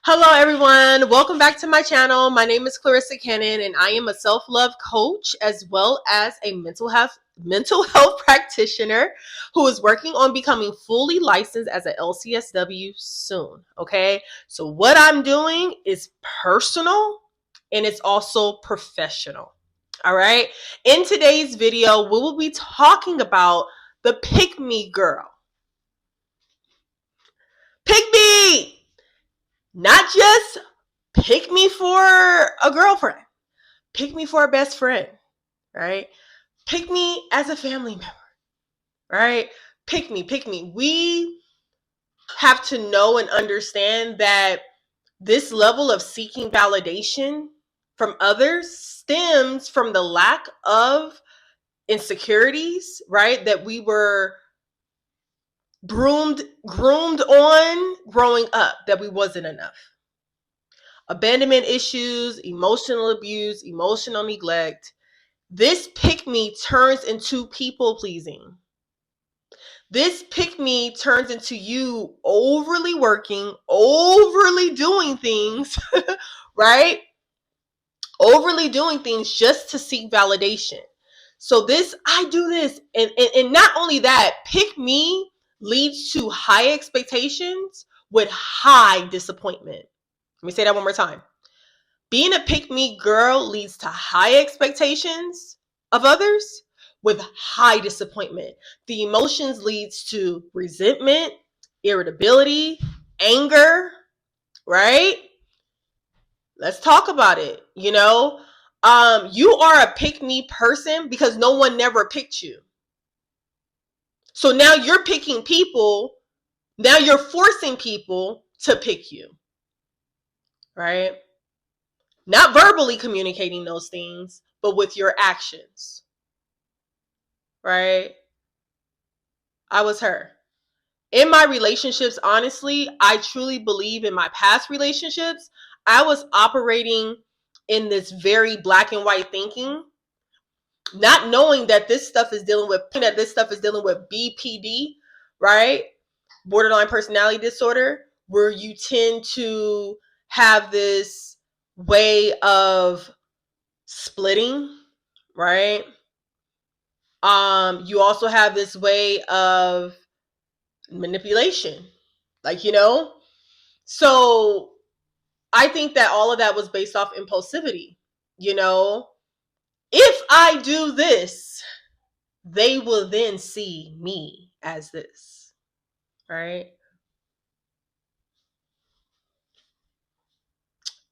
Hello everyone, welcome back to my channel. My name is Clarissa Cannon and I am a self-love coach as well as a mental health practitioner who is working on becoming fully licensed as an LCSW soon. Okay, so what I'm doing is personal and it's also professional. All right, in today's video we will be talking about the pick me girl. Pick me! Not just pick me for a girlfriend. Pick me for a best friend, right? Pick me as a family member, right? Pick me. We have to know and understand that this level of seeking validation from others stems from the lack of insecurities, right? That we were groomed on growing up, that we wasn't enough. Abandonment issues, emotional abuse, emotional neglect. This pick me turns into people pleasing. This pick me turns into you overly working, overly doing things, right? Overly doing things just to seek validation. So I do this. And not only that, pick me leads to high expectations with high disappointment. Let me say that one more time. Being a pick-me girl leads to high expectations of others with high disappointment. The emotions leads to resentment, irritability, anger, right? Let's talk about it. You are a pick-me person because no one never picked you. So now you're picking people. Now you're forcing people to pick you, right? Not verbally communicating those things, but with your actions, right? I was her. In my relationships, honestly, I truly believe in my past relationships, I was operating in this very black and white thinking, not knowing that this stuff is dealing with BPD, right? Borderline personality disorder, where you tend to have this way of splitting, right? You also have this way of manipulation, so I think that all of that was based off impulsivity. If I do this, they will then see me as this, right?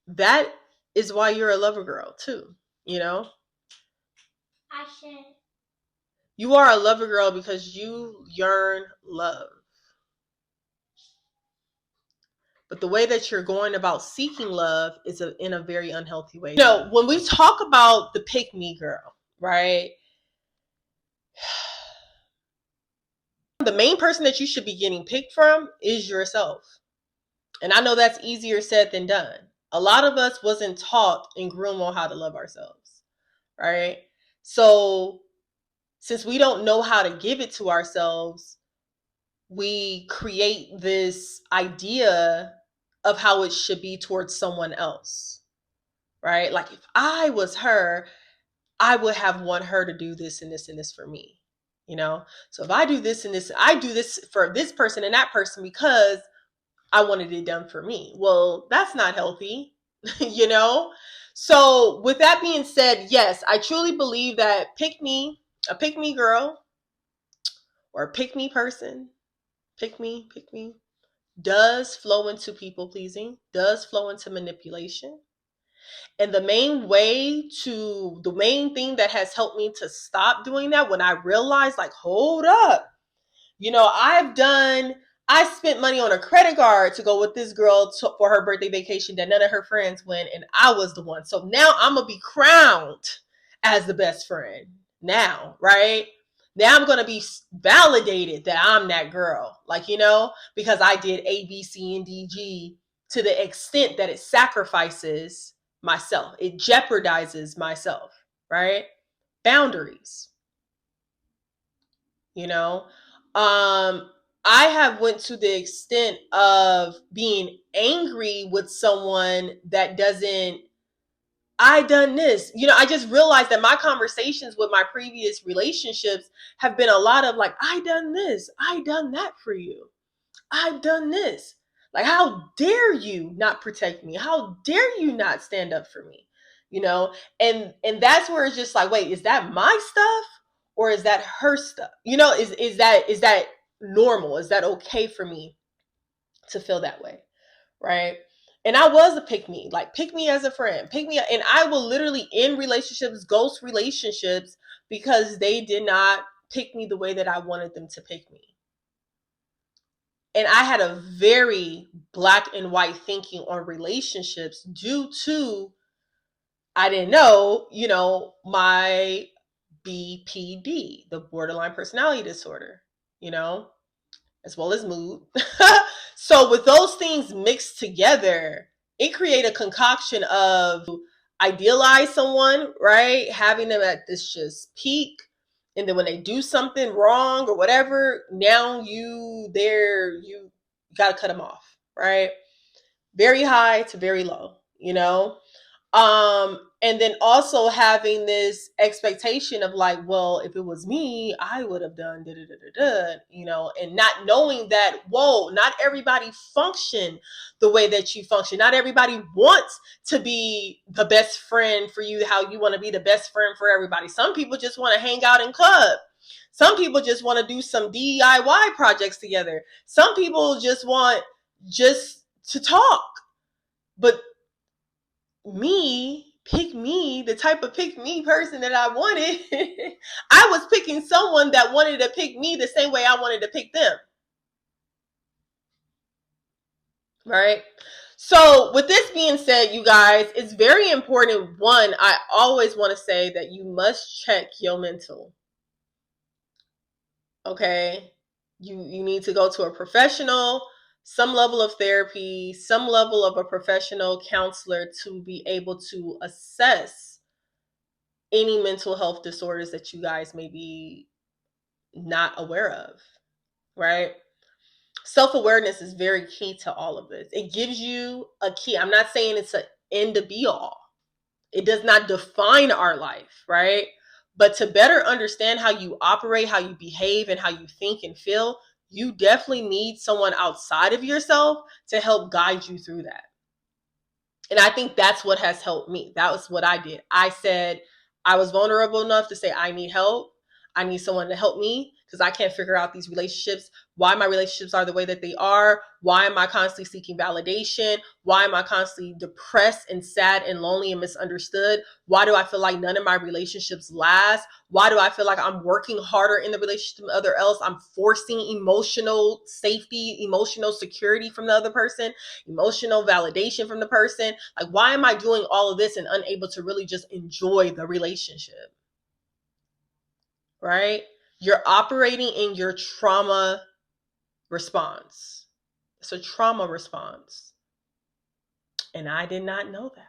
That is why you're a lover girl too. I should. You are a lover girl because you yearn love. But the way that you're going about seeking love is in a very unhealthy way. When we talk about the pick me girl, right? The main person that you should be getting picked from is yourself. And I know that's easier said than done. A lot of us wasn't taught and groomed on how to love ourselves, right? So since we don't know how to give it to ourselves, we create this idea of how it should be towards someone else, right? Like if I was her, I would have want her to do this and this and this for me, So if I do this and this, I do this for this person and that person because I wanted it done for me. Well, that's not healthy, So with that being said, yes, I truly believe that a pick me girl or a pick me person, pick me, does flow into people pleasing, does flow into manipulation. And the main thing that has helped me to stop doing that, when I realized, like, hold up, I spent money on a credit card to go with this girl for her birthday vacation that none of her friends went, and I was the one. So now I'm going to be crowned as the best friend now, right? Now I'm going to be validated that I'm that girl, because I did A, B, C, and D, G to the extent that it sacrifices myself. It jeopardizes myself, right? Boundaries, um, I have went to the extent of being angry with someone that doesn't, I done this. I just realized that my conversations with my previous relationships have been a lot of like, I done this, I done that for you. I've done this. Like, how dare you not protect me? How dare you not stand up for me? And that's where it's just like, wait, is that my stuff or is that her stuff? Is that normal? Is that okay for me to feel that way? Right? And I was a pick me, like pick me as a friend, pick me, and I will literally end relationships, ghost relationships, because they did not pick me the way that I wanted them to pick me. And I had a very black and white thinking on relationships due to, I didn't know, my BPD, the borderline personality disorder, as well as mood. So with those things mixed together, it created a concoction of idealize someone, right? Having them at this just peak. And then when they do something wrong or whatever, now you gotta cut them off, right? Very high to very low, and then also having this expectation of like, well, if it was me, I would have done da da da da da, and not knowing that, whoa, not everybody function the way that you function. Not everybody wants to be the best friend for you, how you want to be the best friend for everybody. Some people just want to hang out and club. Some people just want to do some DIY projects together. Some people just want just to talk. But pick me, the type of pick me person that I wanted, I was picking someone that wanted to pick me the same way I wanted to pick them. Right? So with this being said, you guys, it's very important. One, I always want to say that you must check your mental. Okay? You need to go to a professional, some level of therapy, some level of a professional counselor to be able to assess any mental health disorders that you guys may be not aware of, right? Self-awareness is very key to all of this. It gives you a key. I'm not saying it's an end to be all. It does not define our life, right? But to better understand how you operate, how you behave, and how you think and feel, you definitely need someone outside of yourself to help guide you through that. And I think that's what has helped me. That was what I did. I said, I was vulnerable enough to say, I need help. I need someone to help me because I can't figure out these relationships, why my relationships are the way that they are. Why am I constantly seeking validation? Why am I constantly depressed and sad and lonely and misunderstood? Why do I feel like none of my relationships last? Why do I feel like I'm working harder in the relationship than other else? I'm forcing emotional safety, emotional security from the other person, emotional validation from the person. Like, why am I doing all of this and unable to really just enjoy the relationship? Right? You're operating in your trauma response. It's a trauma response. And I did not know that.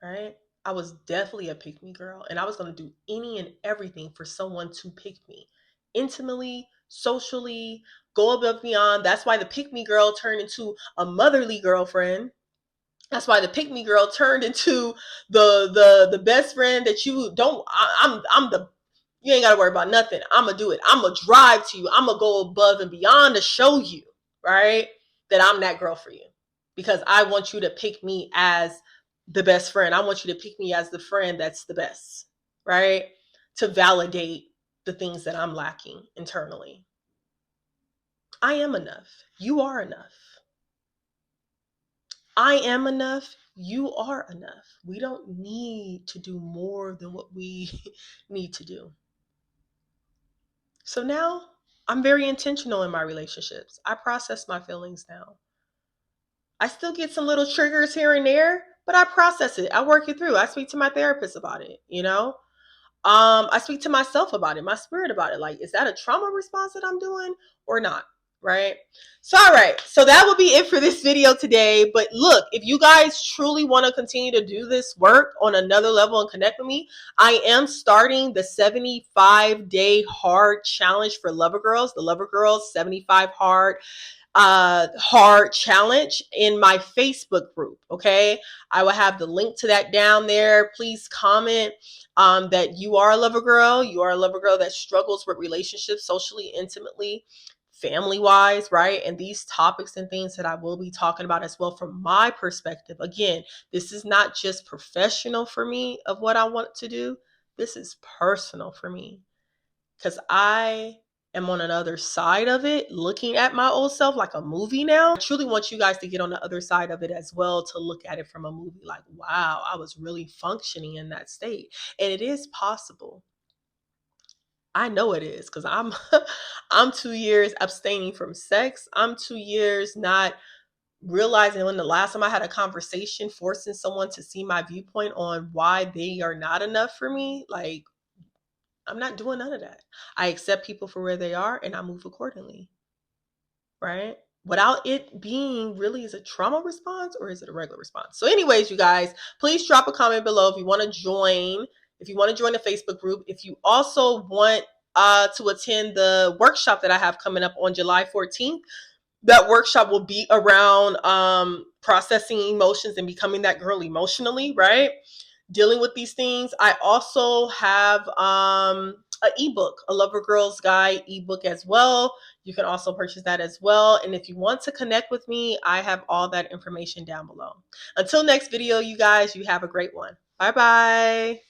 Right? I was definitely a pick me girl. And I was going to do any and everything for someone to pick me. Intimately, socially, go above and beyond. That's why the pick me girl turned into a motherly girlfriend. That's why the pick me girl turned into the best friend that you don't. I'm the. You ain't got to worry about nothing. I'm gonna do it. I'm gonna drive to you. I'm gonna go above and beyond to show you, right, that I'm that girl for you, because I want you to pick me as the best friend. I want you to pick me as the friend that's the best, right, to validate the things that I'm lacking internally. I am enough. You are enough. I am enough. You are enough. We don't need to do more than what we need to do. So now I'm very intentional in my relationships. I process my feelings now. I still get some little triggers here and there, but I process it. I work it through. I speak to my therapist about it. I speak to myself about it, my spirit about it. Like, is that a trauma response that I'm doing or not? right? So, all right. So that will be it for this video today. But look, if you guys truly want to continue to do this work on another level and connect with me, I am starting the 75-day hard challenge for Lover Girls, the Lover Girls 75 hard challenge in my Facebook group. Okay, I will have the link to that down there. Please comment that you are a lover girl. You are a lover girl that struggles with relationships socially, intimately, family wise, right? And these topics and things that I will be talking about as well from my perspective. Again, this is not just professional for me of what I want to do. This is personal for me because I am on another side of it, looking at my old self like a movie now. I truly want you guys to get on the other side of it as well, to look at it from a movie like, wow, I was really functioning in that state. And it is possible. I know it is because I'm I'm 2 years abstaining from sex. I'm 2 years not realizing when the last time I had a conversation forcing someone to see my viewpoint on why they are not enough for me. Like, I'm not doing none of that. I accept people for where they are and I move accordingly, right? Without it being really, is it trauma response or is it a regular response? So anyways, you guys, please drop a comment below if you want to join, the Facebook group. If you also want to attend the workshop that I have coming up on July 14th, that workshop will be around processing emotions and becoming that girl emotionally, right? Dealing with these things. I also have an ebook, a Lover Girls Guide ebook as well. You can also purchase that as well. And if you want to connect with me, I have all that information down below. Until next video, you guys, you have a great one. Bye bye.